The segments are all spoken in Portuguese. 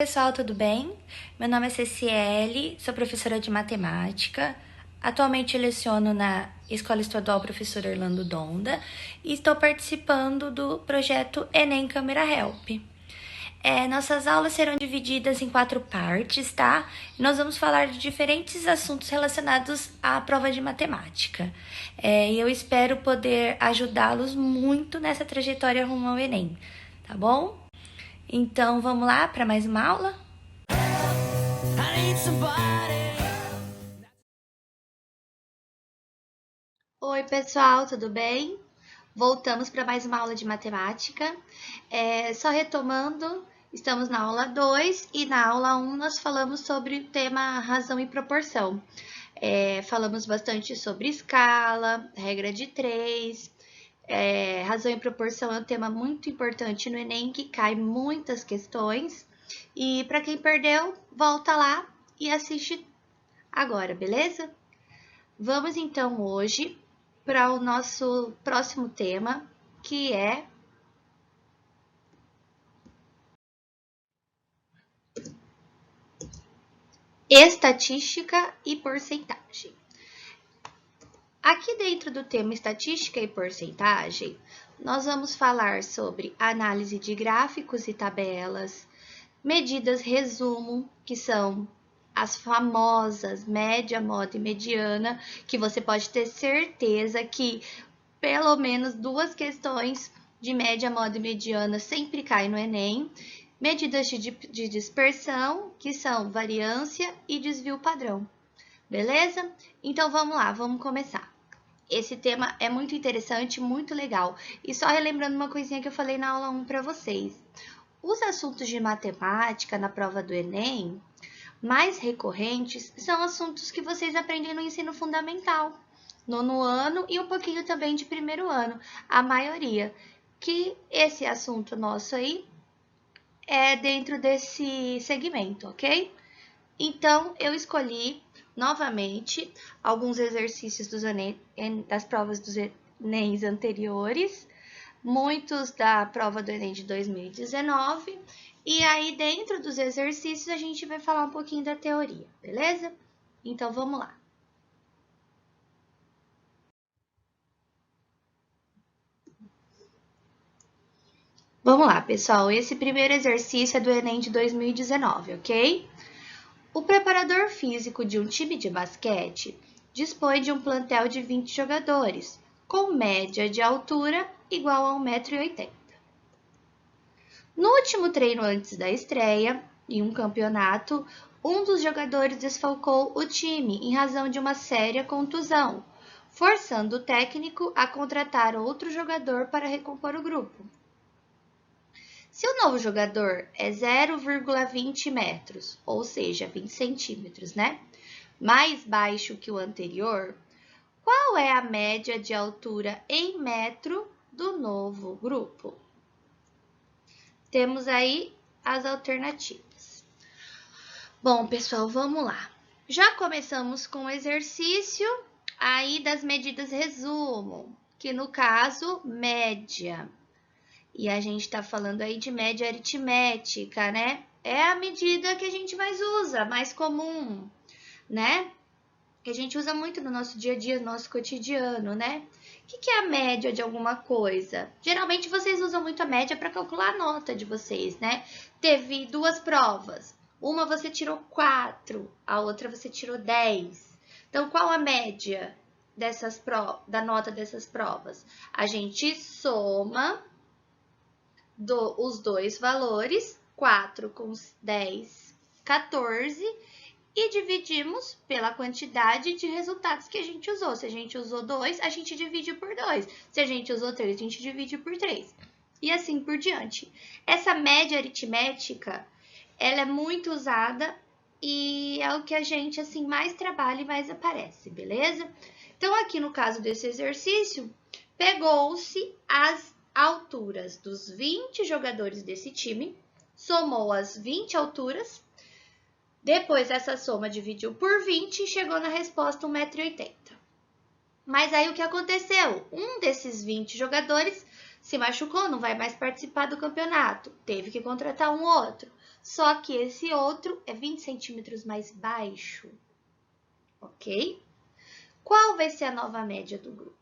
Pessoal, tudo bem? Meu nome é Ceciele, sou professora de matemática. Atualmente leciono na Escola Estadual Professor Orlando Donda e estou participando do projeto Enem Câmera Help. Nossas aulas serão divididas em 4 partes, tá? Nós vamos falar de diferentes assuntos relacionados à prova de matemática. E eu espero poder ajudá-los muito nessa trajetória rumo ao Enem, tá bom? Então, vamos lá para mais uma aula? Oi, pessoal, tudo bem? Voltamos para mais uma aula de matemática. Só retomando, estamos na aula 2 e na aula 1 nós falamos sobre o tema razão e proporção. Falamos bastante sobre escala, regra de 3. Razão e proporção é um tema muito importante no Enem, que cai muitas questões. E para quem perdeu, volta lá e assiste agora, beleza? Vamos então hoje para o nosso próximo tema, que é estatística e porcentagem. Aqui dentro do tema estatística e porcentagem, nós vamos falar sobre análise de gráficos e tabelas, medidas resumo, que são as famosas média, moda e mediana, que você pode ter certeza que pelo menos 2 questões de média, moda e mediana sempre caem no Enem. Medidas de dispersão, que são variância e desvio padrão. Beleza? Então vamos lá, vamos começar. Esse tema é muito interessante, muito legal. E só relembrando uma coisinha que eu falei na aula 1 para vocês. Os assuntos de matemática na prova do Enem mais recorrentes são assuntos que vocês aprendem no ensino fundamental, nono ano e um pouquinho também de primeiro ano, a maioria. Que esse assunto nosso aí é dentro desse segmento, ok? Então, eu escolhi novamente alguns exercícios das provas dos Enems anteriores, muitos da prova do Enem de 2019, e aí dentro dos exercícios a gente vai falar um pouquinho da teoria, beleza? Então, vamos lá. Vamos lá, pessoal. Esse primeiro exercício é do Enem de 2019, ok? O preparador físico de um time de basquete dispõe de um plantel de 20 jogadores, com média de altura igual a 1,80 m. No último treino antes da estreia, em um campeonato, um dos jogadores desfalcou o time em razão de uma séria contusão, forçando o técnico a contratar outro jogador para recompor o grupo. Se o novo jogador é 0,20 metros, ou seja, 20 centímetros, né? Mais baixo que o anterior, qual é a média de altura em metro do novo grupo? Temos aí as alternativas. Bom, pessoal, vamos lá. Já começamos com o exercício aí das medidas resumo, que no caso, média. E a gente está falando aí de média aritmética, né? É a medida que a gente mais usa, mais comum, né? Que a gente usa muito no nosso dia a dia, no nosso cotidiano, né? O que é a média de alguma coisa? Geralmente vocês usam muito a média para calcular a nota de vocês, né? Teve 2 provas. Uma você tirou 4, a outra você tirou 10. Então, qual a média da nota dessas provas? A gente soma os 2 valores, 4 com 10, 14, e dividimos pela quantidade de resultados que a gente usou. Se a gente usou 2, a gente divide por 2. Se a gente usou 3, a gente divide por 3. E assim por diante. Essa média aritmética, ela é muito usada e é o que a gente assim mais trabalha e mais aparece, beleza? Então, aqui no caso desse exercício, pegou-se as alturas dos 20 jogadores desse time, somou as 20 alturas, depois essa soma dividiu por 20 e chegou na resposta 1,80 m. Mas aí o que aconteceu? Um desses 20 jogadores se machucou, não vai mais participar do campeonato, teve que contratar um outro. só que esse outro é 20 centímetros mais baixo, ok? Qual vai ser a nova média do grupo?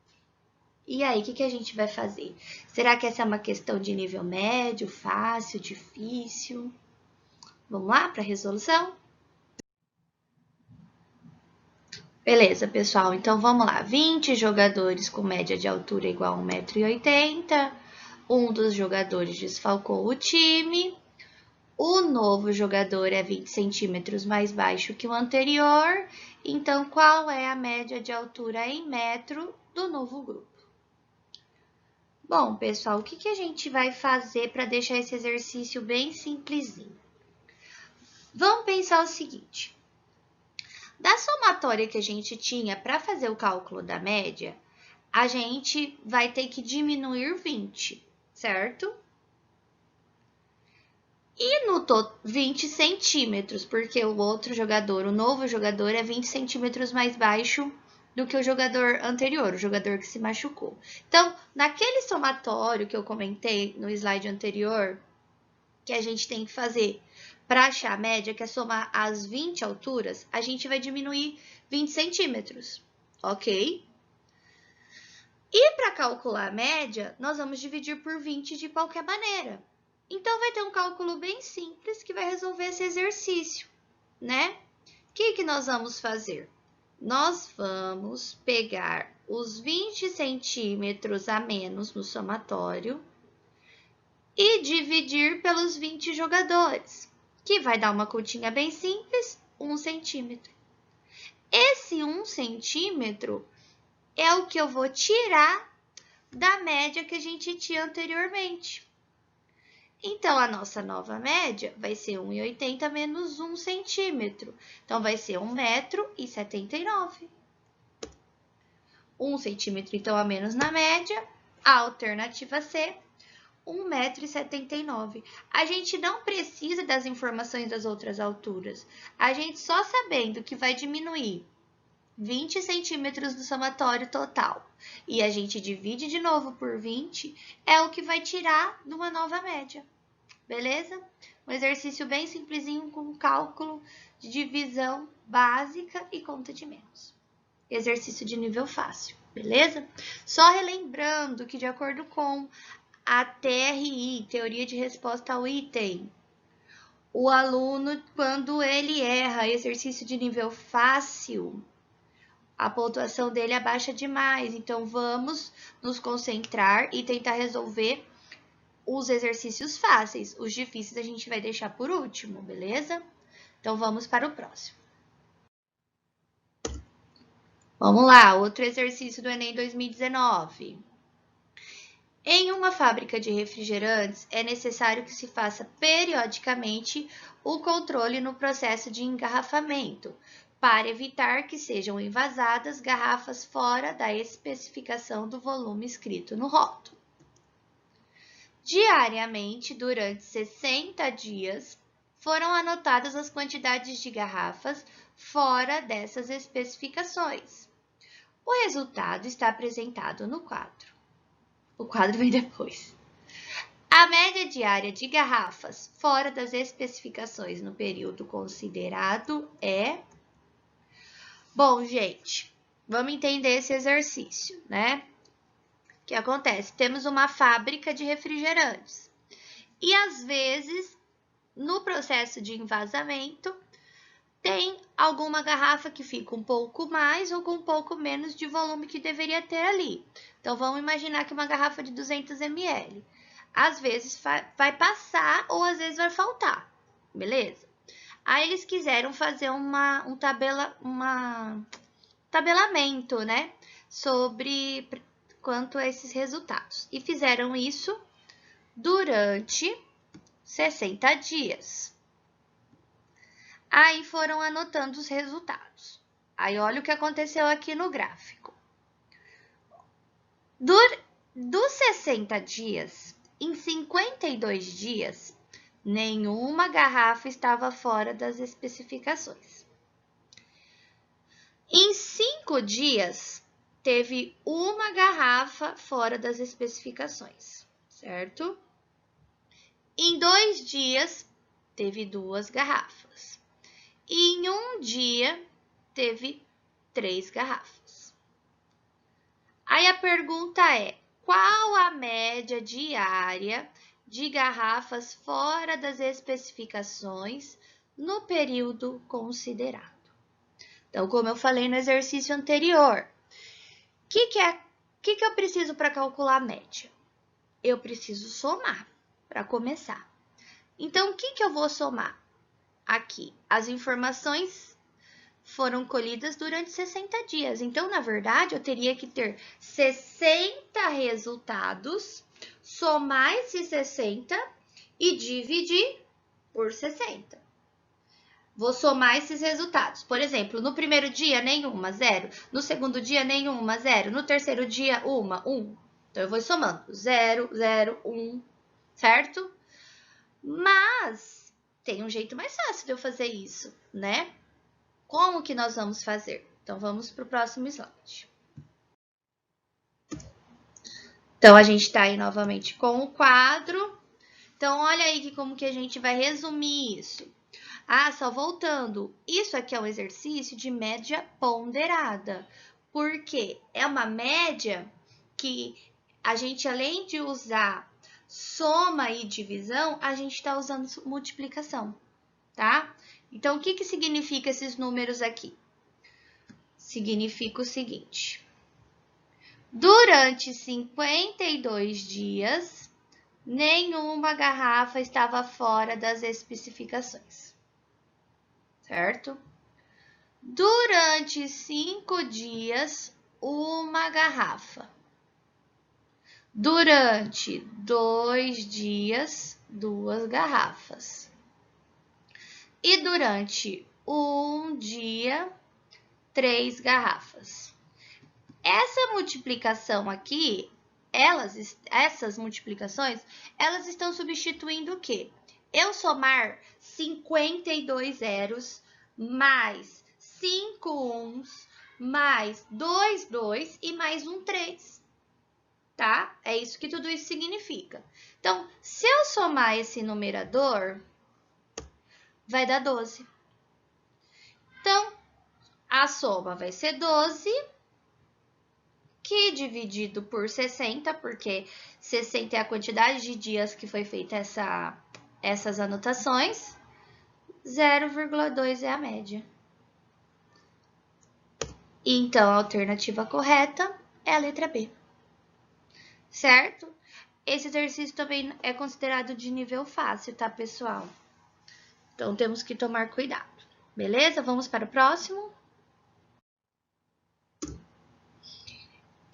E aí, o que a gente vai fazer? Será que essa é uma questão de nível médio, fácil, difícil? Vamos lá para a resolução? Beleza, pessoal. Então, vamos lá. 20 jogadores com média de altura igual a 1,80 m. Um dos jogadores desfalcou o time. O novo jogador é 20 centímetros mais baixo que o anterior. Então, qual é a média de altura em metro do novo grupo? Bom, pessoal, o que a gente vai fazer para deixar esse exercício bem simplesinho? Vamos pensar o seguinte. Da somatória que a gente tinha para fazer o cálculo da média, a gente vai ter que diminuir 20, certo? E no 20 centímetros, porque o outro jogador, o novo jogador, é 20 centímetros mais baixo do que o jogador anterior, o jogador que se machucou. Então, naquele somatório que eu comentei no slide anterior, que a gente tem que fazer para achar a média, que é somar as 20 alturas, a gente vai diminuir 20 centímetros, ok? E para calcular a média, nós vamos dividir por 20 de qualquer maneira. Então, vai ter um cálculo bem simples que vai resolver esse exercício, né? O que nós vamos fazer? Nós vamos pegar os 20 centímetros a menos no somatório e dividir pelos 20 jogadores, que vai dar uma continha bem simples, 1 centímetro. Esse 1 centímetro é o que eu vou tirar da média que a gente tinha anteriormente. Então, a nossa nova média vai ser 1,80 menos 1 centímetro. Então, vai ser 1,79 m. 1 centímetro, então, a menos na média. A alternativa C, 1,79 m. A gente não precisa das informações das outras alturas. A gente só sabendo que vai diminuir 20 centímetros do somatório total e a gente divide de novo por 20, é o que vai tirar de uma nova média. Beleza? Um exercício bem simplesinho com cálculo de divisão básica e conta de menos. Exercício de nível fácil, beleza? Só relembrando que, de acordo com a TRI, Teoria de Resposta ao Item, o aluno, quando ele erra exercício de nível fácil, a pontuação dele abaixa demais. Então, vamos nos concentrar e tentar resolver os exercícios fáceis. Os difíceis a gente vai deixar por último, beleza? Então, vamos para o próximo. Vamos lá, outro exercício do Enem 2019. Em uma fábrica de refrigerantes, é necessário que se faça periodicamente o controle no processo de engarrafamento, para evitar que sejam envasadas garrafas fora da especificação do volume escrito no rótulo. Diariamente, durante 60 dias, foram anotadas as quantidades de garrafas fora dessas especificações. O resultado está apresentado no quadro. O quadro vem depois. A média diária de garrafas fora das especificações no período considerado é... Bom, gente, vamos entender esse exercício, né? O que acontece? Temos uma fábrica de refrigerantes e, às vezes, no processo de envasamento, tem alguma garrafa que fica um pouco mais ou com um pouco menos de volume que deveria ter ali. Então, vamos imaginar que uma garrafa de 200 ml. Às vezes vai passar ou às vezes vai faltar, beleza? Aí eles quiseram fazer um tabelamento, né? Sobre quanto a esses resultados. E fizeram isso durante 60 dias. Aí foram anotando os resultados. Aí olha o que aconteceu aqui no gráfico. Dos 60 dias, em 52 dias, nenhuma garrafa estava fora das especificações. Em 5 dias, teve uma garrafa fora das especificações, certo? Em 2 dias, teve 2 garrafas. E em um dia, teve 3 garrafas. Aí a pergunta é, qual a média diária de garrafas fora das especificações no período considerado? Então, como eu falei no exercício anterior, o que eu preciso para calcular a média? Eu preciso somar, para começar. Então, o que eu vou somar? Aqui, as informações foram colhidas durante 60 dias. Então, na verdade, eu teria que ter 60 resultados, somar esses 60 e dividir por 60. Vou somar esses resultados. Por exemplo, no primeiro dia, nenhuma, 0. No segundo dia, nenhuma, 0. No terceiro dia, 1. Então, eu vou somando 0, 0, 1, certo? Mas tem um jeito mais fácil de eu fazer isso, né? Como que nós vamos fazer? Então, vamos para o próximo slide. Então, a gente está aí novamente com o quadro. Então, olha aí como que a gente vai resumir isso. Ah, só voltando, isso aqui é um exercício de média ponderada, porque é uma média que a gente, além de usar soma e divisão, a gente está usando multiplicação, tá? Então, o que significa esses números aqui? Significa o seguinte: durante 52 dias, nenhuma garrafa estava fora das especificações, certo? Durante 5 dias, uma garrafa. Durante 2 dias, 2 garrafas. E durante um dia, 3 garrafas. Essa multiplicação aqui, essas multiplicações, elas estão substituindo o quê? Eu somar 52 zeros mais 5 uns, mais 2 2 e mais um 3, tá? É isso que tudo isso significa. Então, se eu somar esse numerador, vai dar 12. Então, a soma vai ser 12, que dividido por 60, porque 60 é a quantidade de dias que foi feita essas anotações, 0,2 é a média. Então, a alternativa correta é a letra B, certo? Esse exercício também é considerado de nível fácil, tá, pessoal? Então, temos que tomar cuidado, beleza? Vamos para o próximo.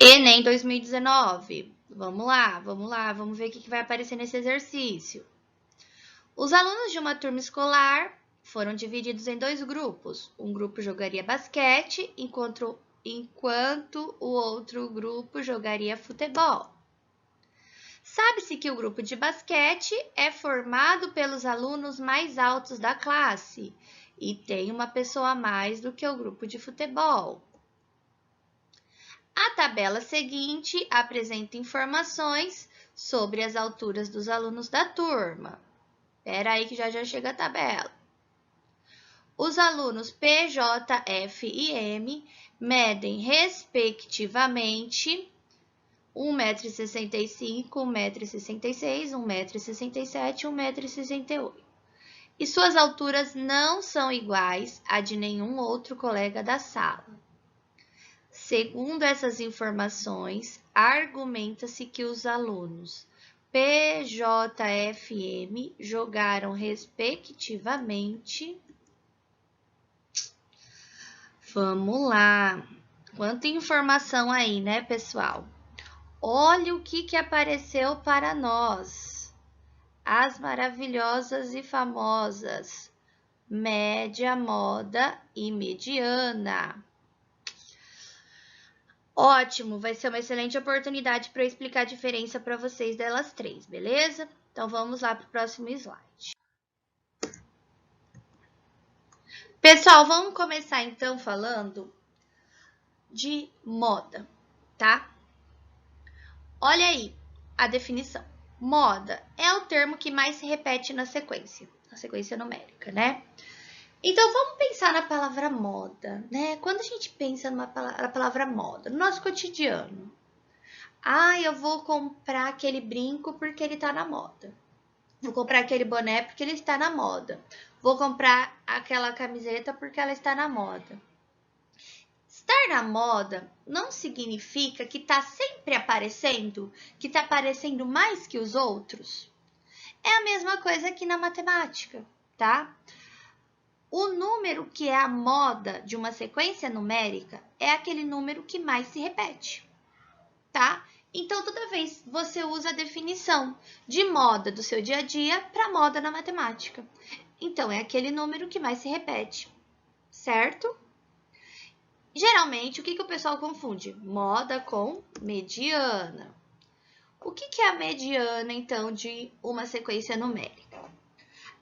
Enem 2019. Vamos lá, vamos ver o que vai aparecer nesse exercício. Os alunos de uma turma escolar foram divididos em 2 grupos. Um grupo jogaria basquete, enquanto o outro grupo jogaria futebol. Sabe-se que o grupo de basquete é formado pelos alunos mais altos da classe e tem uma pessoa a mais do que o grupo de futebol. A tabela seguinte apresenta informações sobre as alturas dos alunos da turma. Espera aí que já chega a tabela. Os alunos P, J, F e M medem, respectivamente, 1,65 m, 1,66 m, 1,67 m e 1,68 m. E suas alturas não são iguais à de nenhum outro colega da sala. Segundo essas informações, argumenta-se que os alunos P, J, F e M jogaram respectivamente. Vamos lá. Quanta informação aí, né, pessoal? Olha o que apareceu para nós. As maravilhosas e famosas média, moda e mediana. Ótimo, vai ser uma excelente oportunidade para eu explicar a diferença para vocês delas três, beleza? Então, vamos lá para o próximo slide. Pessoal, vamos começar então falando de moda, tá? Olha aí a definição. Moda é o termo que mais se repete na sequência. a sequência numérica, né? Então, vamos pensar na palavra moda, né? Quando a gente pensa na palavra moda, no nosso cotidiano. Ah, eu vou comprar aquele brinco porque ele tá na moda. Vou comprar aquele boné porque ele está na moda. Vou comprar aquela camiseta porque ela está na moda. Estar na moda não significa que está sempre aparecendo, que está aparecendo mais que os outros. É a mesma coisa aqui na matemática, tá? O número que é a moda de uma sequência numérica é aquele número que mais se repete, tá? Então, toda vez você usa a definição de moda do seu dia a dia para moda na matemática. Então, é aquele número que mais se repete, certo? Geralmente, o que o pessoal confunde? Moda com mediana. O que é a mediana, então, de uma sequência numérica?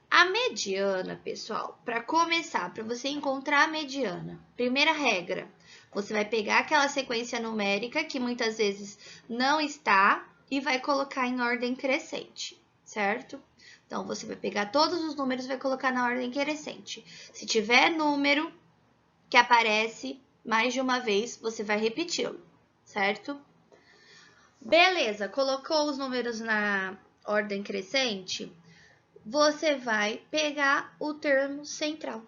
A mediana, pessoal, para começar, para você encontrar a mediana, primeira regra, você vai pegar aquela sequência numérica que muitas vezes não está e vai colocar em ordem crescente, certo? Então, você vai pegar todos os números e vai colocar na ordem crescente. Se tiver número que aparece mais de uma vez, você vai repeti-lo, certo? Beleza, colocou os números na ordem crescente? Você vai pegar o termo central,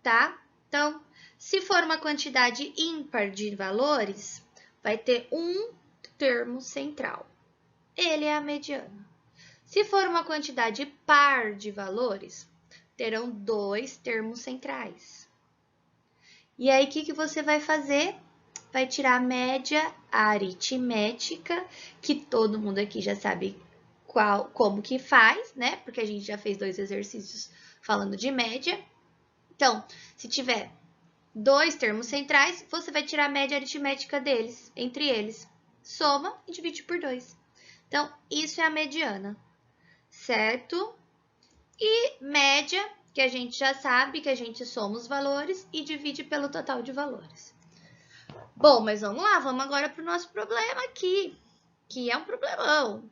tá? Então, se for uma quantidade ímpar de valores, vai ter um termo central. Ele é a mediana. Se for uma quantidade par de valores, terão dois termos centrais. E aí, o que você vai fazer? Vai tirar a média aritmética, que todo mundo aqui já sabe como que faz, né? Porque a gente já fez 2 exercícios falando de média. Então, se tiver dois termos centrais, você vai tirar a média aritmética deles, entre eles. Soma e divide por 2. Então, isso é a mediana, certo? E média, que a gente já sabe que a gente soma os valores e divide pelo total de valores. Bom, mas vamos lá, vamos agora para o nosso problema aqui, que é um problemão.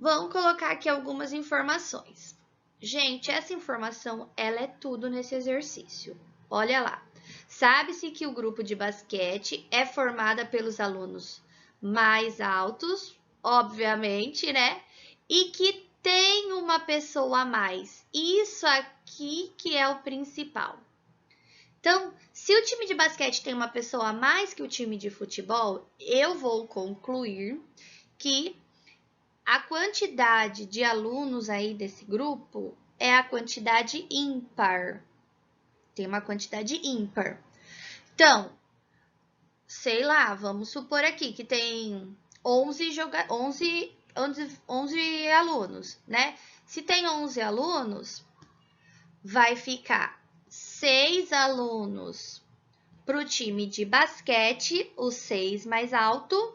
Vamos colocar aqui algumas informações. Gente, essa informação, ela é tudo nesse exercício. Olha lá. Sabe-se que o grupo de basquete é formado pelos alunos mais altos, obviamente, né? E que tem uma pessoa a mais. Isso aqui que é o principal. Então, se o time de basquete tem uma pessoa a mais que o time de futebol, eu vou concluir que a quantidade de alunos aí desse grupo é a quantidade ímpar. Tem uma quantidade ímpar. Então, sei lá, vamos supor aqui que tem 11 alunos, né? Se tem 11 alunos, vai ficar 6 alunos para o time de basquete, os 6 mais altos,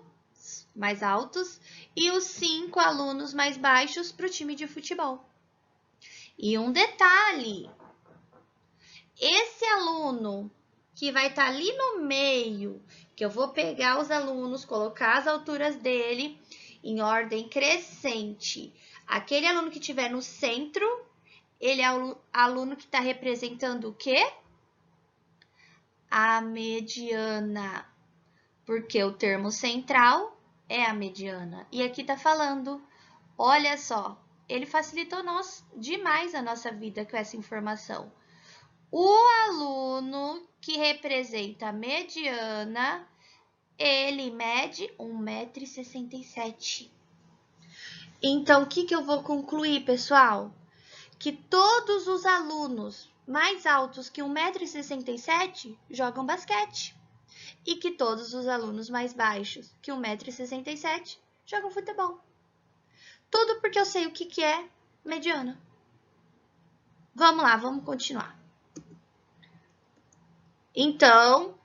e os 5 alunos mais baixos para o time de futebol. E um detalhe, esse aluno que vai estar ali no meio, que eu vou pegar os alunos, colocar as alturas dele em ordem crescente. Aquele aluno que estiver no centro, ele é o aluno que está representando o quê? A mediana, porque o termo central é a mediana. E aqui está falando, olha só, ele facilitou demais a nossa vida com essa informação. O aluno que representa a mediana, ele mede 1,67 m. Então, o que eu vou concluir, pessoal? Que todos os alunos mais altos que 1,67 m jogam basquete. E que todos os alunos mais baixos que 1,67 m jogam futebol. Tudo porque eu sei o que é mediana. Vamos lá, vamos continuar. Então,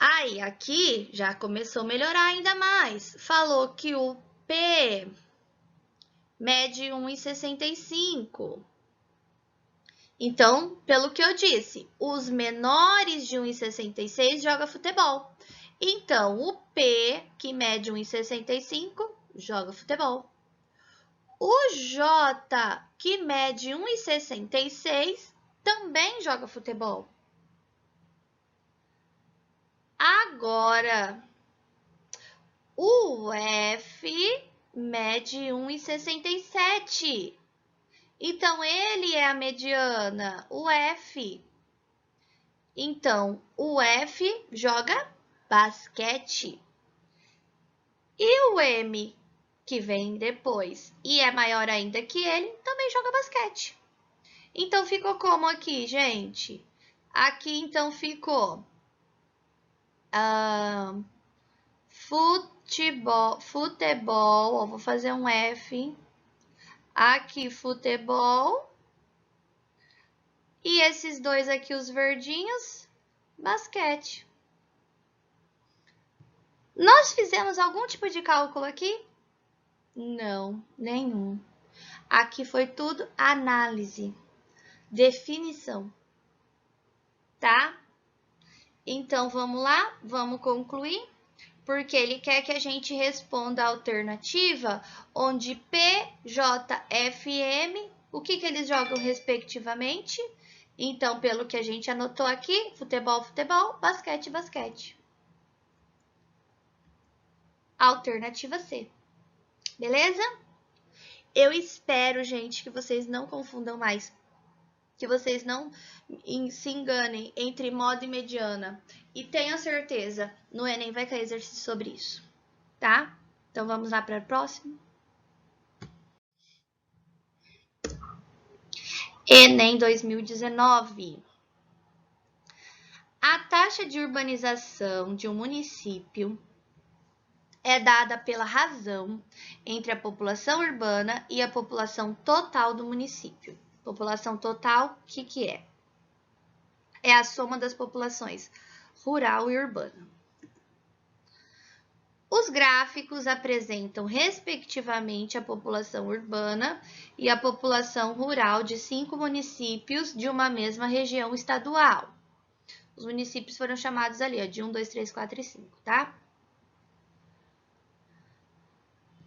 aí aqui já começou a melhorar ainda mais. Falou que o P mede 1,65 m. Então, pelo que eu disse, os menores de 1,66 m jogam futebol. Então, o P, que mede 1,65 m, joga futebol. O J, que mede 1,66, também joga futebol. Agora, o F mede 1,67. Então, ele é a mediana, o F. Então, o F joga basquete. E o M, que vem depois e é maior ainda que ele, também joga basquete. Então, ficou como aqui, gente? Aqui, então, ficou futebol, ó, vou fazer um F. Aqui, futebol. E esses dois aqui, os verdinhos, basquete. Nós fizemos algum tipo de cálculo aqui? Não, nenhum. Aqui foi tudo análise, definição, tá? Então, vamos lá, vamos concluir, porque ele quer que a gente responda a alternativa onde P, J, F e M, o que eles jogam respectivamente? Então, pelo que a gente anotou aqui, futebol, futebol, basquete, basquete. Alternativa C. Beleza? Eu espero, gente, que vocês não confundam mais, que vocês não se enganem entre moda e mediana. E tenha certeza, no Enem vai cair exercício sobre isso, tá? Então, vamos lá para o próximo. Enem 2019. A taxa de urbanização de um município é dada pela razão entre a população urbana e a população total do município. População total, o que é? É a soma das populações rural e urbana. Os gráficos apresentam, respectivamente, a população urbana e a população rural de 5 municípios de uma mesma região estadual. Os municípios foram chamados ali, ó, de 1, 2, 3, 4 e 5, tá?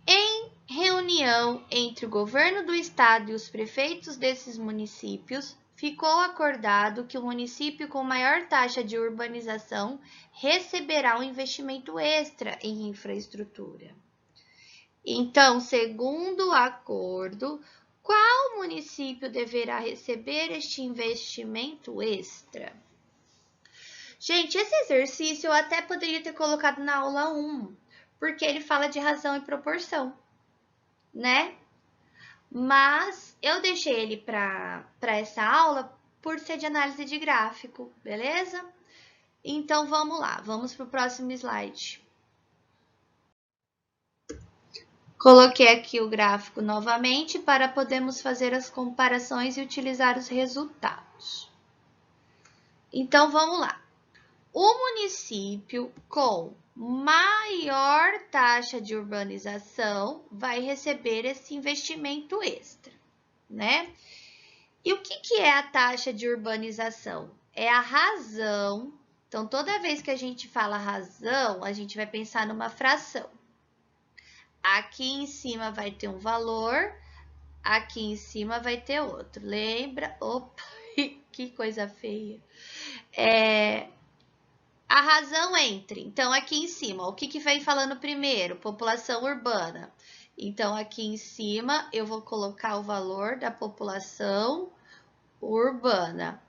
Em reunião entre o governo do estado e os prefeitos desses municípios, ficou acordado que o município com maior taxa de urbanização receberá um investimento extra em infraestrutura. Então, segundo o acordo, qual município deverá receber este investimento extra? Gente, esse exercício eu até poderia ter colocado na aula 1, porque ele fala de razão e proporção, né? Mas eu deixei ele para essa aula por ser de análise de gráfico, beleza? Então, vamos lá, vamos para o próximo slide. Coloquei aqui o gráfico novamente para podermos fazer as comparações e utilizar os resultados. Então, vamos lá. O município com maior taxa de urbanização vai receber esse investimento extra, né? E o que é a taxa de urbanização? É a razão. Então, toda vez que a gente fala razão, a gente vai pensar numa fração. Aqui em cima vai ter um valor, aqui em cima vai ter outro. Lembra? Opa, que coisa feia. A razão entre. Então, aqui em cima, o que vem falando primeiro? População urbana. Então, aqui em cima, eu vou colocar o valor da população urbana.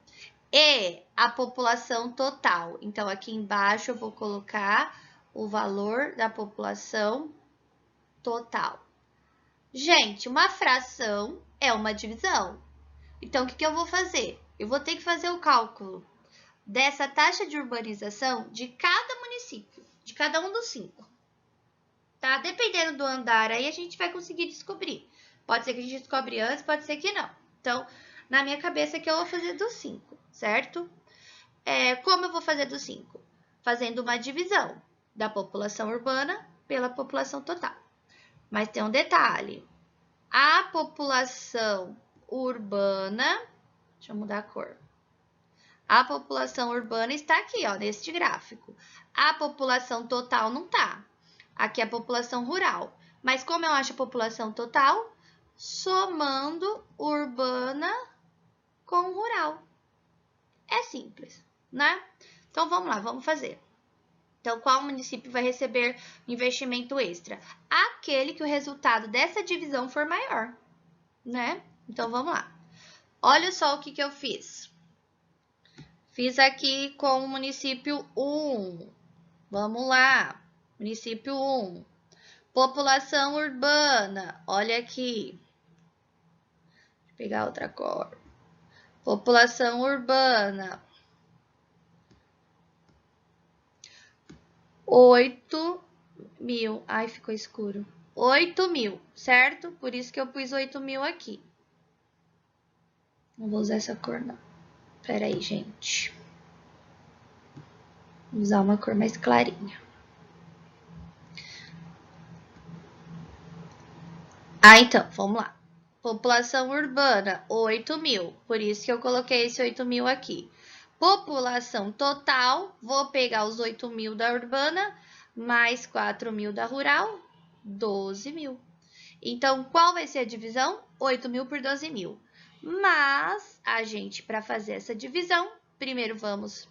E a população total. Então, aqui embaixo, eu vou colocar o valor da população total. Gente, uma fração é uma divisão. Então, o que eu vou fazer? Eu vou ter que fazer o cálculo dessa taxa de urbanização de cada município, de cada um dos 5. Tá? Dependendo do andar, aí a gente vai conseguir descobrir. Pode ser que a gente descobre antes, pode ser que não. Então, na minha cabeça aqui eu vou fazer dos 5, certo? Como eu vou fazer dos 5? Fazendo uma divisão da população urbana pela população total. Mas tem um detalhe. A população urbana, deixa eu mudar a cor. A população urbana está aqui, ó, neste gráfico. A população total não tá. Aqui é a população rural. Mas como eu acho a população total? somando urbana com rural. É simples, né? Então, vamos lá, vamos fazer. Então, qual município vai receber investimento extra? Aquele que o resultado dessa divisão for maior, né? Então, vamos lá. Olha só o que eu fiz. Fiz aqui com o município 1. Vamos lá. Município 1. População urbana. Olha aqui. Deixa eu pegar outra cor. População urbana. 8.000. Ai, ficou escuro. 8.000, certo? Por isso que eu pus 8.000 aqui. Não vou usar essa cor, não. Pera aí, gente. Vou usar uma cor mais clarinha. Então, vamos lá. População urbana, 8.000. Por isso que eu coloquei esse 8.000 aqui. População total, vou pegar os 8.000 da urbana, mais 4.000 da rural, 12.000. Então, qual vai ser a divisão? 8.000 por 12.000. Mas, a gente, para fazer essa divisão, primeiro vamos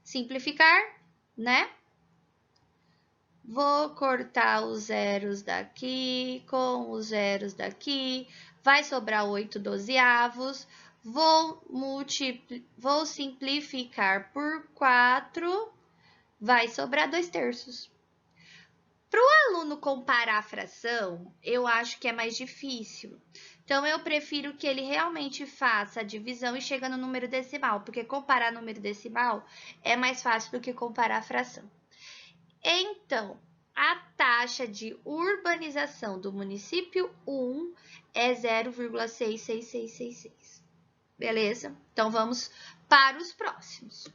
simplificar, né? Vou cortar os zeros daqui com os zeros daqui. Vai sobrar 8 dozeavos. Vou simplificar por 4. Vai sobrar 2/3. Para o aluno comparar a fração, eu acho que é mais difícil. Então, eu prefiro que ele realmente faça a divisão e chegue no número decimal, porque comparar número decimal é mais fácil do que comparar a fração. Então, a taxa de urbanização do município 1 é 0,66666. Beleza? Então, vamos para os próximos.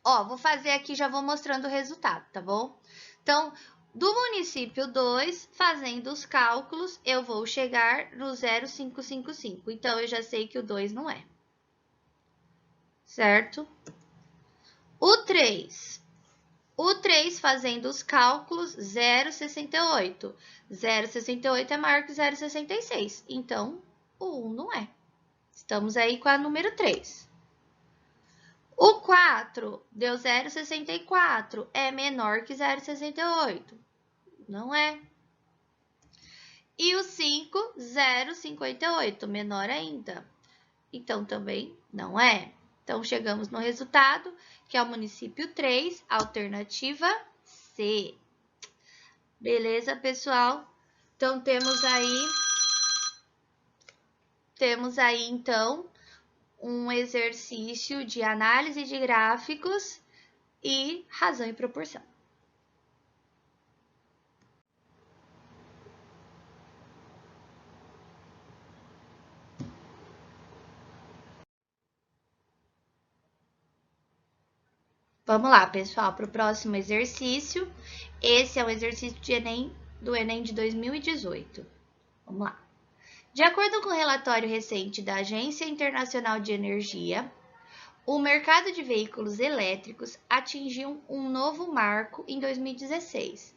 Ó, vou fazer aqui, já vou mostrando o resultado, tá bom? Então, do município 2, fazendo os cálculos, eu vou chegar no 0,555. Então, eu já sei que o 2 não é. Certo? O 3. O 3, fazendo os cálculos, 0,68. 0,68 é maior que 0,66. Então, o 1 não é. Estamos aí com a número 3. O 4 deu 0,64. É menor que 0,68. Não é. E o 5, 0,58. Menor ainda. Então, também não é. Então, chegamos no resultado, que é o município 3, alternativa C. Beleza, pessoal? Então, temos aí, então, um exercício de análise de gráficos e razão e proporção. Vamos lá, pessoal, para o próximo exercício. Esse é o exercício do Enem de 2018. Vamos lá. De acordo com o relatório recente da Agência Internacional de Energia, o mercado de veículos elétricos atingiu um novo marco em 2016,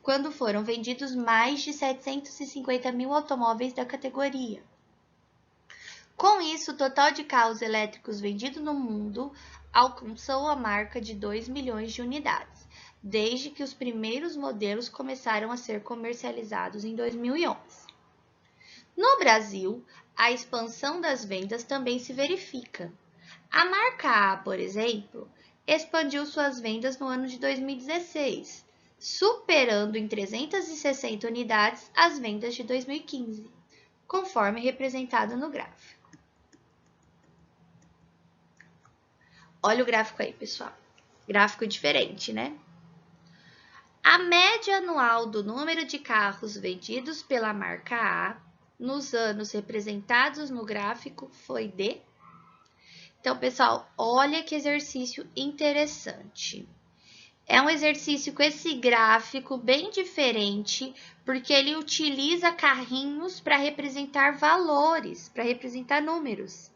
quando foram vendidos mais de 750 mil automóveis da categoria. Com isso, o total de carros elétricos vendidos no mundo alcançou a marca de 2 milhões de unidades, desde que os primeiros modelos começaram a ser comercializados em 2011. No Brasil, a expansão das vendas também se verifica. A marca A, por exemplo, expandiu suas vendas no ano de 2016, superando em 360 unidades as vendas de 2015, conforme representado no gráfico. Olha o gráfico aí, pessoal. Gráfico diferente, né? A média anual do número de carros vendidos pela marca A nos anos representados no gráfico foi de... Então, pessoal, olha que exercício interessante. É um exercício com esse gráfico bem diferente, porque ele utiliza carrinhos para representar valores, para representar números.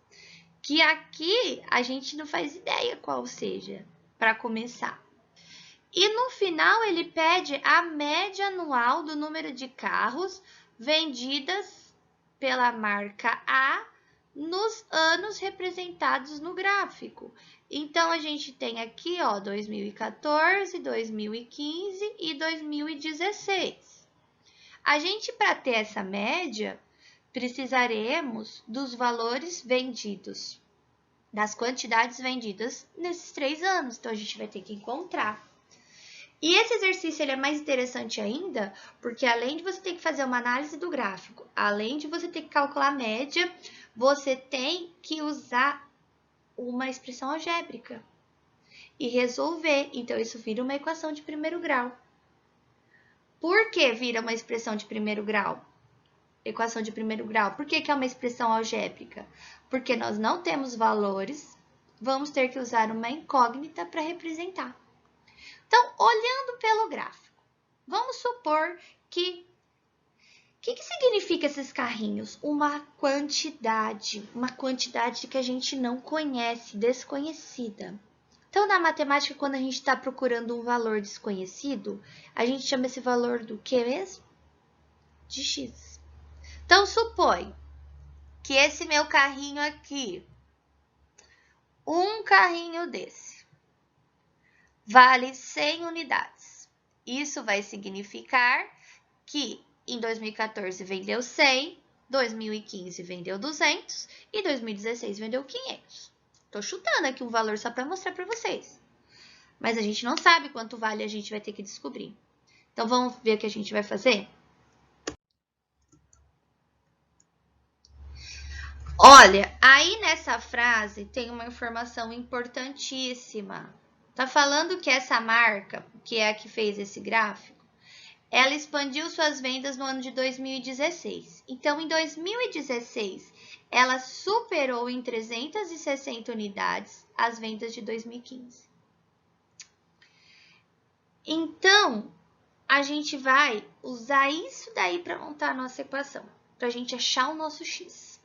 Que aqui a gente não faz ideia qual seja, para começar. E no final ele pede a média anual do número de carros vendidas pela marca A nos anos representados no gráfico. Então, a gente tem aqui, ó, 2014, 2015 e 2016. A gente, para ter essa média, precisaremos dos valores vendidos, das quantidades vendidas nesses 3 anos. Então, a gente vai ter que encontrar. E esse exercício ele é mais interessante ainda, porque além de você ter que fazer uma análise do gráfico, além de você ter que calcular a média, você tem que usar uma expressão algébrica e resolver. Então, isso vira uma equação de primeiro grau. Por que vira uma expressão de primeiro grau? Equação de primeiro grau. Por que é uma expressão algébrica? Porque nós não temos valores, vamos ter que usar uma incógnita para representar. Então, olhando pelo gráfico, vamos supor que... O que significa esses carrinhos? Uma quantidade que a gente não conhece, desconhecida. Então, na matemática, quando a gente está procurando um valor desconhecido, a gente chama esse valor do que mesmo? De x. Então, supõe que esse meu carrinho aqui, um carrinho desse, vale 100 unidades. Isso vai significar que em 2014 vendeu 100, 2015 vendeu 200 e 2016 vendeu 500. Tô chutando aqui um valor só para mostrar para vocês. Mas a gente não sabe quanto vale, a gente vai ter que descobrir. Então, vamos ver o que a gente vai fazer? Olha, aí nessa frase tem uma informação importantíssima. Tá falando que essa marca, que é a que fez esse gráfico, ela expandiu suas vendas no ano de 2016. Então, em 2016, ela superou em 360 unidades as vendas de 2015. Então, a gente vai usar isso daí para montar a nossa equação, para a gente achar o nosso x.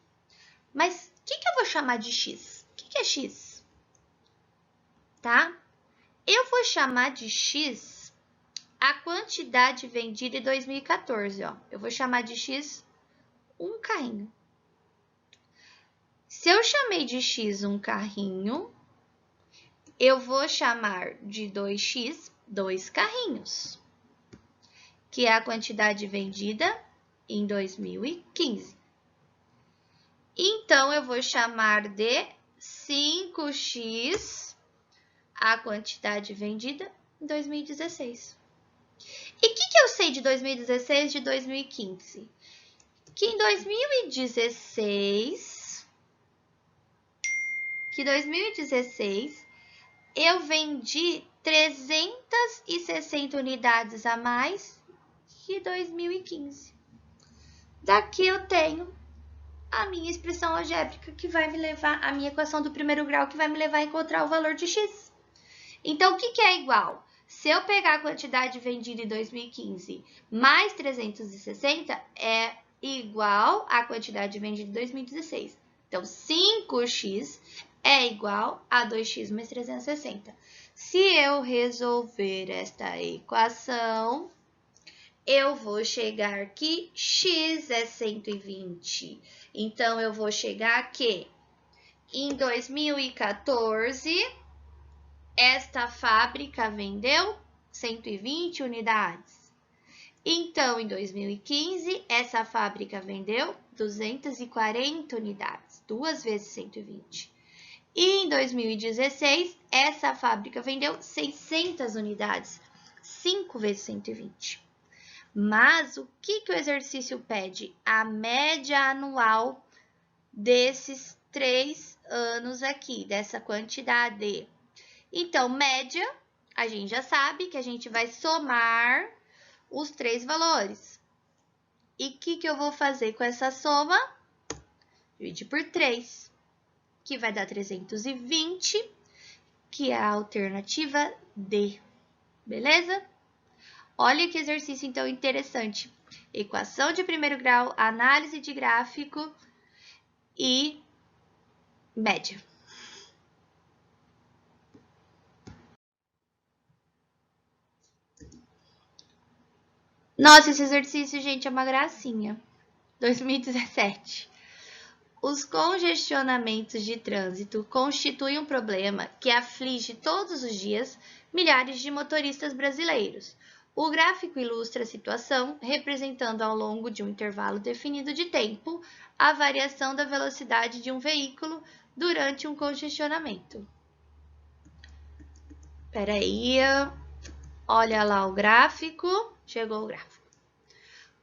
Mas o que eu vou chamar de x? O que é x? Tá? Eu vou chamar de x a quantidade vendida em 2014, ó. Eu vou chamar de x um carrinho. Se eu chamei de x um carrinho, eu vou chamar de 2x 2 carrinhos, que é a quantidade vendida em 2015. Então, eu vou chamar de 5x a quantidade vendida em 2016. E o que eu sei de 2016 e de 2015? Que em 2016, eu vendi 360 unidades a mais que 2015. Daqui eu tenho a minha expressão algébrica que vai me levar, a minha equação do primeiro grau que vai me levar a encontrar o valor de x. Então, o que é igual? Se eu pegar a quantidade vendida em 2015 mais 360, é igual à quantidade vendida em 2016. Então, 5x é igual a 2x mais 360. Se eu resolver esta equação, eu vou chegar que x é 120. Então, eu vou chegar que em 2014, esta fábrica vendeu 120 unidades. Então, em 2015, essa fábrica vendeu 240 unidades, 2 vezes 120. E em 2016, essa fábrica vendeu 600 unidades, 5 vezes 120. Mas o que o exercício pede? A média anual desses 3 anos aqui, dessa quantidade. Então, média, a gente já sabe que a gente vai somar os 3 valores. E o que eu vou fazer com essa soma? Dividir por 3, que vai dar 320, que é a alternativa D. Beleza? Olha que exercício, então, interessante. Equação de primeiro grau, análise de gráfico e média. Nossa, esse exercício, gente, é uma gracinha. 2017. Os congestionamentos de trânsito constituem um problema que aflige todos os dias milhares de motoristas brasileiros. O gráfico ilustra a situação, representando ao longo de um intervalo definido de tempo a variação da velocidade de um veículo durante um congestionamento. Espera aí, olha lá o gráfico, chegou o gráfico.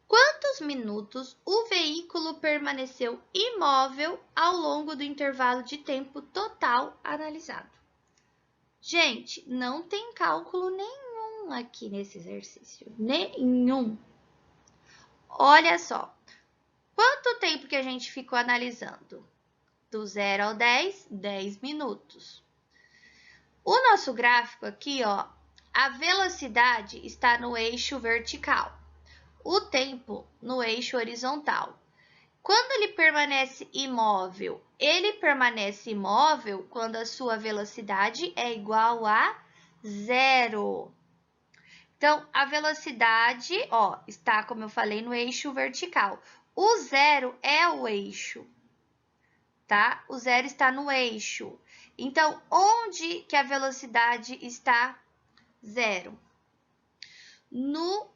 Quantos minutos o veículo permaneceu imóvel ao longo do intervalo de tempo total analisado? Gente, não tem cálculo nenhum aqui nesse exercício, nenhum. Olha só, quanto tempo que a gente ficou analisando? Do 0 ao 10, 10 minutos. O nosso gráfico aqui, ó, a velocidade está no eixo vertical. O tempo no eixo horizontal. Quando ele permanece imóvel quando a sua velocidade é igual a 0. Então, a velocidade, ó, está, como eu falei, no eixo vertical. O 0 é o eixo, tá? O 0 está no eixo. Então, onde que a velocidade está 0? No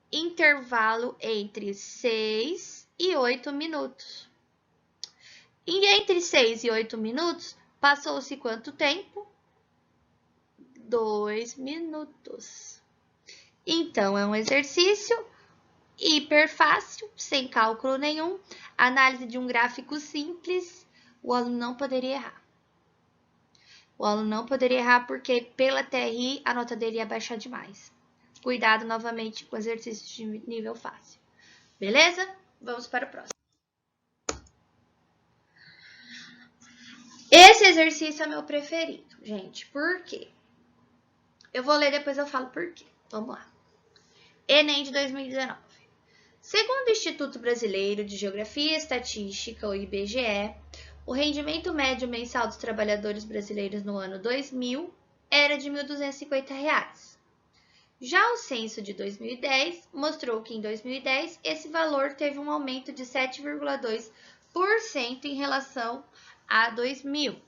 intervalo entre 6 e 8 minutos. E entre 6 e 8 minutos, passou-se quanto tempo? 2 minutos. Então, é um exercício hiper fácil, sem cálculo nenhum, análise de um gráfico simples, o aluno não poderia errar. O aluno não poderia errar porque pela TRI a nota dele ia baixar demais. Cuidado novamente com exercícios de nível fácil. Beleza? Vamos para o próximo. Esse exercício é meu preferido, gente. Por quê? Eu vou ler, depois eu falo por quê. Vamos lá. Enem de 2019. Segundo o Instituto Brasileiro de Geografia e Estatística, o IBGE, o rendimento médio mensal dos trabalhadores brasileiros no ano 2000 era de R$ 1.250. Já o censo de 2010 mostrou que em 2010 esse valor teve um aumento de 7,2% em relação a 2000.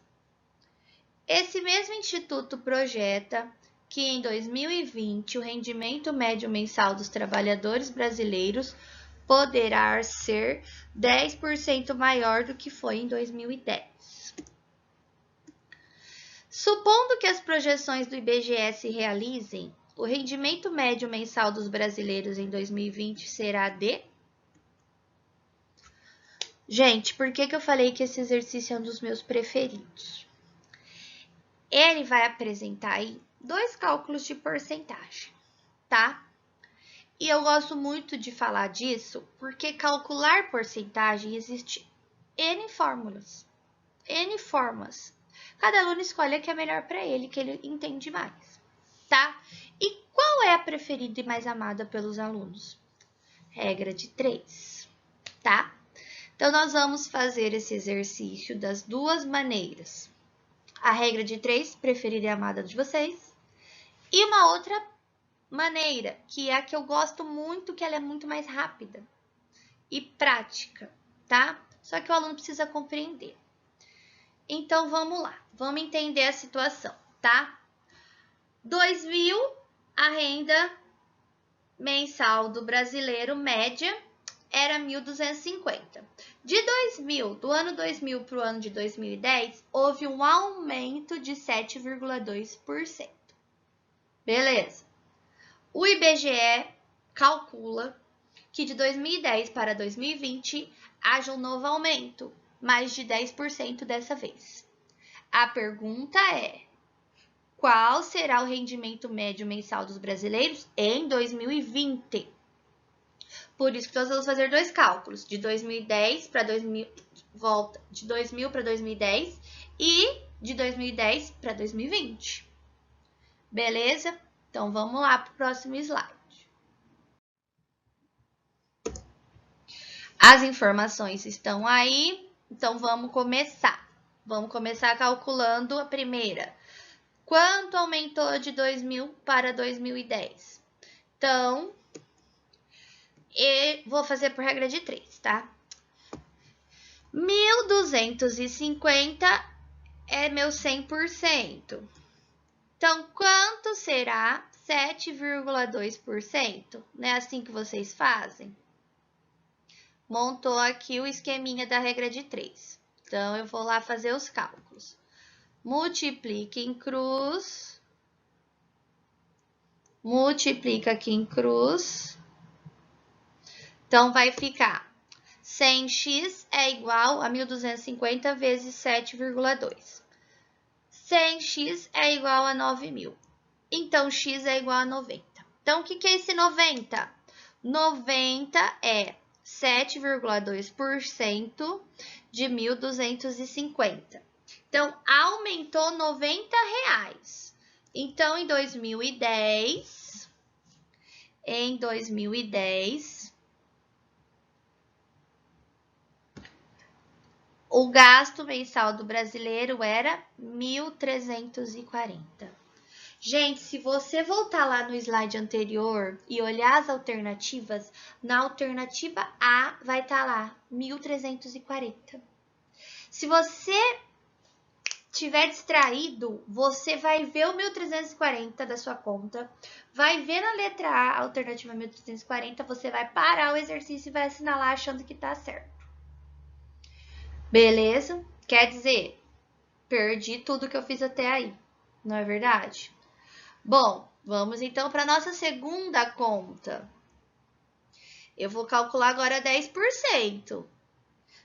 Esse mesmo instituto projeta que em 2020 o rendimento médio mensal dos trabalhadores brasileiros poderá ser 10% maior do que foi em 2010. Supondo que as projeções do IBGE se realizem, o rendimento médio mensal dos brasileiros em 2020 será de... Gente, por que eu falei que esse exercício é um dos meus preferidos? Ele vai apresentar aí 2 cálculos de porcentagem, tá? E eu gosto muito de falar disso porque calcular porcentagem existe N fórmulas, N formas. Cada aluno escolhe a que é melhor para ele, que ele entende mais, tá? E qual é a preferida e mais amada pelos alunos? Regra de 3, tá? Então, nós vamos fazer esse exercício das duas maneiras. A regra de 3, preferida e amada de vocês. E uma outra maneira, que é a que eu gosto muito, que ela é muito mais rápida e prática, tá? Só que o aluno precisa compreender. Então, vamos lá. Vamos entender a situação, tá? 2000, a renda mensal do brasileiro média era 1.250. De 2000, do ano 2000 para o ano de 2010, houve um aumento de 7,2%. Beleza. O IBGE calcula que de 2010 para 2020 haja um novo aumento, mais de 10% dessa vez. A pergunta é: qual será o rendimento médio mensal dos brasileiros em 2020? Por isso que nós vamos fazer 2 cálculos, de 2010 para 2000, volta de 2000 para 2010 e de 2010 para 2020. Beleza? Então, vamos lá para o próximo slide. As informações estão aí, então vamos começar. Vamos começar calculando a primeira. Quanto aumentou de 2000 para 2010? Então, vou fazer por regra de 3, tá? 1.250 é meu 100%. Então, quanto será 7,2%? Não é assim que vocês fazem? Montou aqui o esqueminha da regra de 3. Então, eu vou lá fazer os cálculos. Multiplica em cruz. Multiplica aqui em cruz. Então, vai ficar 100x é igual a 1.250 vezes 7,2. 100x é igual a 9.000. Então, x é igual a 90. Então, o que é esse 90? 90 é 7,2% de 1.250. Então, aumentou R$90. Então, em 2010, o gasto mensal do brasileiro era 1.340. Gente, se você voltar lá no slide anterior e olhar as alternativas, na alternativa A vai estar lá 1.340. Se você tiver distraído, você vai ver o 1.340 da sua conta, vai ver na letra A, a alternativa 1.340, você vai parar o exercício e vai assinalar achando que tá certo. Beleza? Quer dizer, perdi tudo que eu fiz até aí, não é verdade? Bom, vamos então para a nossa segunda conta. Eu vou calcular agora 10%.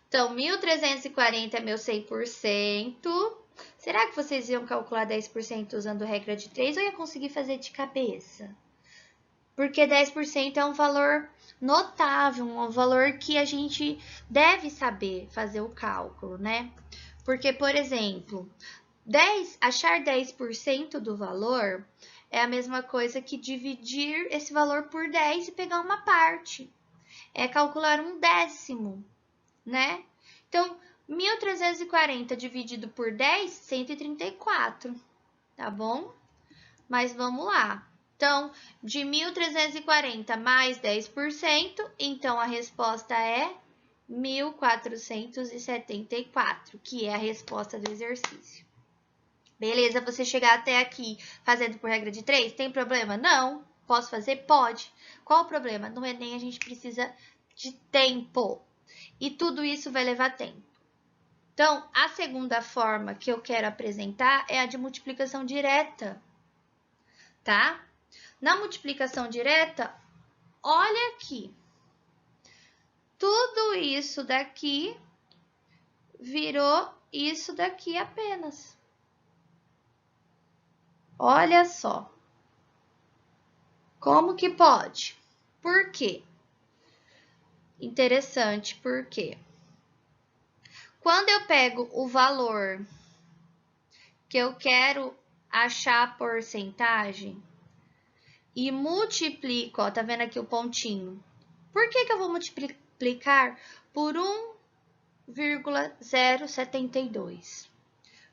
Então, 1.340 é meu 100%. Será que vocês iam calcular 10% usando regra de 3 ou ia conseguir fazer de cabeça? Porque 10% é um valor notável, um valor que a gente deve saber fazer o cálculo, né? Porque, por exemplo, achar 10% do valor é a mesma coisa que dividir esse valor por 10 e pegar uma parte. É calcular um décimo, né? Então, 1.340 dividido por 10, 134, tá bom? Mas vamos lá. Então, de 1.340 mais 10%, então a resposta é 1.474, que é a resposta do exercício. Beleza, você chegar até aqui fazendo por regra de 3, tem problema? Não. Posso fazer? Pode. Qual o problema? No Enem a gente precisa de tempo. E tudo isso vai levar tempo. Então, a segunda forma que eu quero apresentar é a de multiplicação direta, tá? Na multiplicação direta, olha aqui. Tudo isso daqui virou isso daqui apenas. Olha só. Como que pode? Por quê? Interessante, porque quando eu pego o valor que eu quero achar a porcentagem e multiplico, ó, tá vendo aqui o pontinho? Por que eu vou multiplicar por 1,072?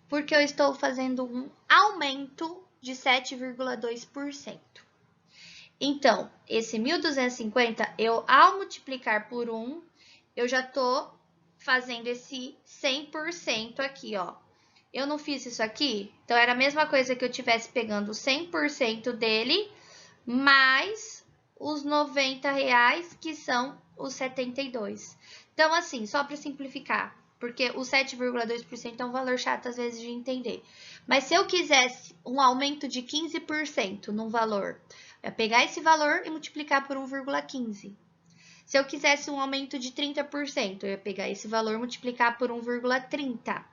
Porque eu estou fazendo um aumento de 7,2%. Então, esse 1.250, ao multiplicar por 1, eu já estou fazendo esse 100% aqui, ó. Eu não fiz isso aqui, então era a mesma coisa que eu estivesse pegando 100% dele, mais os R$90, que são os 72. Então, assim, só para simplificar, porque o 7,2% é um valor chato às vezes de entender. Mas se eu quisesse um aumento de 15% num valor, eu ia pegar esse valor e multiplicar por 1,15. Se eu quisesse um aumento de 30%, eu ia pegar esse valor e multiplicar por 1,30.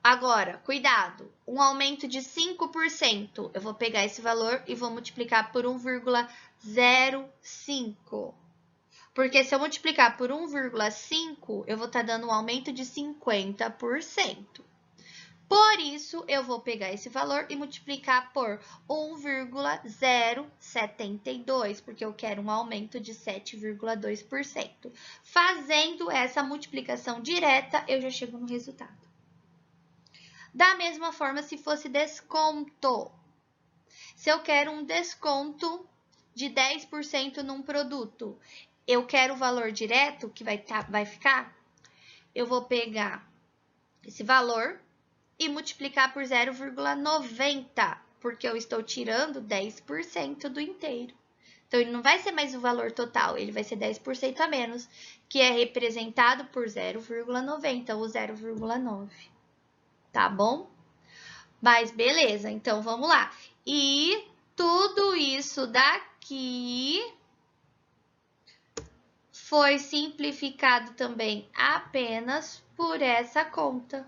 Agora, cuidado, um aumento de 5%, eu vou pegar esse valor e vou multiplicar por 1,05. Porque se eu multiplicar por 1,5, eu vou estar dando um aumento de 50%. Por isso, eu vou pegar esse valor e multiplicar por 1,072, porque eu quero um aumento de 7,2%. Fazendo essa multiplicação direta, eu já chego no resultado. Da mesma forma, se fosse desconto. Se eu quero um desconto de 10% num produto, eu quero o valor direto, que vai ficar eu vou pegar esse valor e multiplicar por 0,90, porque eu estou tirando 10% do inteiro. Então, ele não vai ser mais o valor total, ele vai ser 10% a menos, que é representado por 0,90 ou 0,9. Tá bom? Mas beleza, então vamos lá. E tudo isso daqui foi simplificado também apenas por essa conta.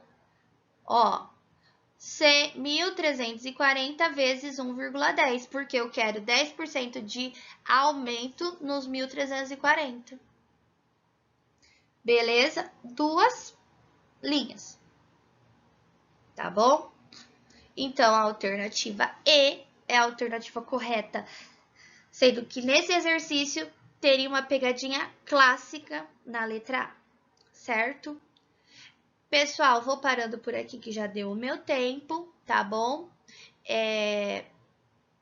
Ó, 1.340 vezes 1,10, porque eu quero 10% de aumento nos 1.340. Beleza? Duas linhas. Tá bom? Então, a alternativa E é a alternativa correta, sendo que nesse exercício teria uma pegadinha clássica na letra A, certo? Pessoal, vou parando por aqui que já deu o meu tempo, tá bom?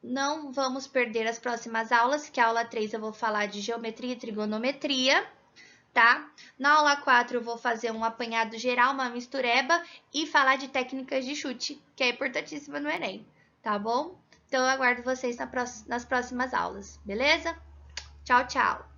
Não vamos perder as próximas aulas, que a aula 3 eu vou falar de geometria e trigonometria, tá? Na aula 4 eu vou fazer um apanhado geral, uma mistureba e falar de técnicas de chute, que é importantíssima no Enem, tá bom? Então eu aguardo vocês nas próximas aulas, beleza? Tchau, tchau!